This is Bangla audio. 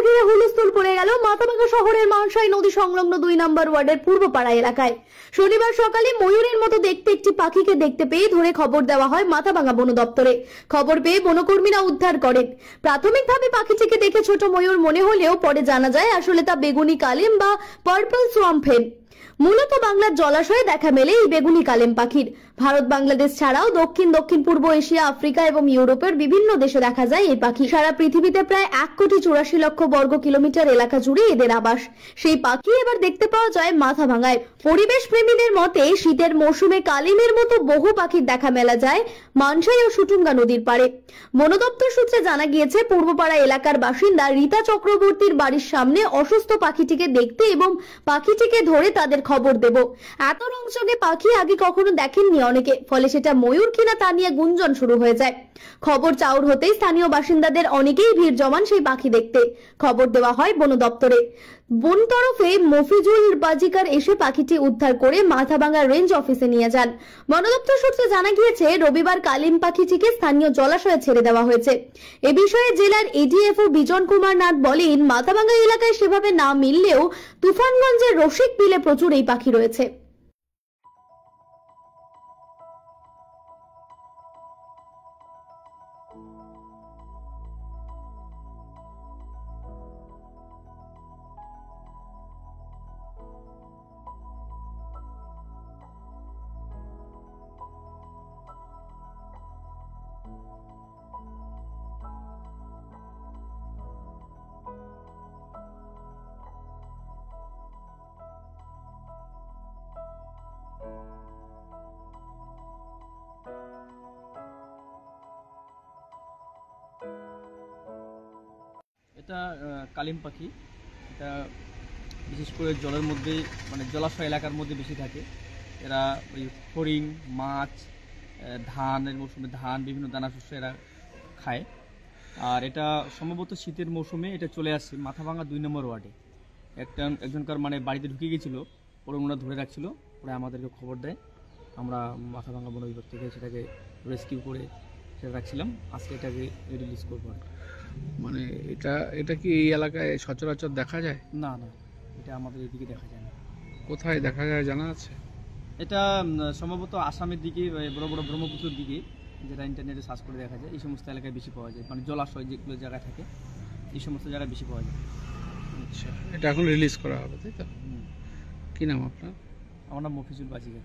ঘিরে হুলস্থুল পড়ে গেল মাথাভাঙ্গা শহরের মানসাই নদী সংলগ্ন 2 নম্বর ওয়ার্ডের পূর্বপাড়া এলাকায়। শনিবার সকালে ময়ূরের মতো দেখতে একটি পাখিকে দেখতে পেয়ে ধরে খবর দেওয়া হয় মাথাভাঙ্গা বন দপ্তরে। খবর পেয়ে বনকর্মীরা উদ্ধার করেন। প্রাথমিকভাবে পাখিটিকে দেখে ছোট ময়ূর মনে হলেও পরে জানা যায় আসলে তা বেগুনি কালেম বা পার্পল সোয়াম্প হেন। মূলত বাংলার জলাশয়ে দেখা মেলে এই বেগুনি কালেম পাখির। ভারত বাংলাদেশ ছাড়াও দক্ষিণ পূর্ব এশিয়া, আফ্রিকা এবং ইউরোপের বিভিন্ন দেশে দেখা যায় এই পাখি। সারা পৃথিবীতে প্রায় 1,84,00,000 বর্গ কিলোমিটার এলাকা জুড়ে এদের আবাস। সেই পাখি এবার দেখতে পাওয়া যায় মাথাভাঙ্গায়। পরিবেশ প্রেমীদের মতে শীতের মৌসুমে কালেমের মতো বহু পাখির দেখা মেলা যায় মানসাই ও সুটুঙ্গা নদীর পাড়ে। বন দপ্তর সূত্রে জানা গিয়েছে, পূর্বপাড়া এলাকার বাসিন্দা রীতা চক্রবর্তীর বাড়ির সামনে অসুস্থ পাখিটিকে দেখতে এবং পাখিটিকে ধরে তাদের খবর দেব। এত রংচঙে পাখি আগে কখনো দেখেননি অনেকে, ফলে সেটা ময়ূর কিনা তা নিয়ে গুঞ্জন শুরু হয়ে যায়। খবর চাউর হতেই স্থানীয় বাসিন্দাদের অনেকেই ভিড় জমান সেই পাখি দেখতে। খবর দেওয়া হয় বন দপ্তরে। বন তরফে মফিজুল বাজিকার এসে পাখিটি উদ্ধার করে মাথাভাঙ্গা রেঞ্জ অফিসে নিয়ে যান। বন দপ্তর সূত্রে জানা গিয়েছে, রবিবার কালিম পাখিটিকে স্থানীয় জলাশয়ে ছেড়ে দেওয়া হয়েছে। এ বিষয়ে জেলার এডিএফও বিজন কুমার নাথ বলেন, মাথাভাঙ্গা এলাকায় সেভাবে না মিললেও তুফানগঞ্জের রসিক বিলে প্রচুর এই পাখি রয়েছে। এটা কালিম পাখি। এটা বিশেষ করে জলের মধ্যে, মানে জলাশয় এলাকার মধ্যে বেশি থাকে। এরা ওই ফড়িং, মাছ, ধানের মৌসুমে ধান, বিভিন্ন দানা শস্য এরা খায়। আর এটা সম্ভবত শীতের মৌসুমে এটা চলে আসছে মাথাভাঙ্গা 2 নম্বর ওয়ার্ডে। একজনকার মানে বাড়িতে ঢুকে গেছিলো, পরে ওনারা ধরে রাখছিল, পরে আমাদেরকে খবর দেয়। আমরা মাথাভাঙ্গা বন বিভাগ থেকে সেটাকে রেস্কিউ করে সেটা রাখছিলাম। আজকে এটাকে রিলিজ করবো। মানে এটা কি এই এলাকায় সচরাচর দেখা যায়? না, এটা আমাদের এদিকে দেখা যায় না। কোথায় দেখা যায় জানা আছে? এটা সম্ভবত আসামের দিকে, বড় বড় ব্রহ্মপুত্রের দিকে, যেটা ইন্টারনেটে সার্চ করে দেখা যায়, এই সমস্ত এলাকায় বেশি পাওয়া যায়। মানে জলাশয় যেগুলো জায়গায় থাকে এই সমস্ত জায়গায় বেশি পাওয়া যায়। আচ্ছা, এটা এখন রিলিজ করা হবে, তাই তো? কি নাম আপনার? আমার নাম মফিজুল বাজিকার।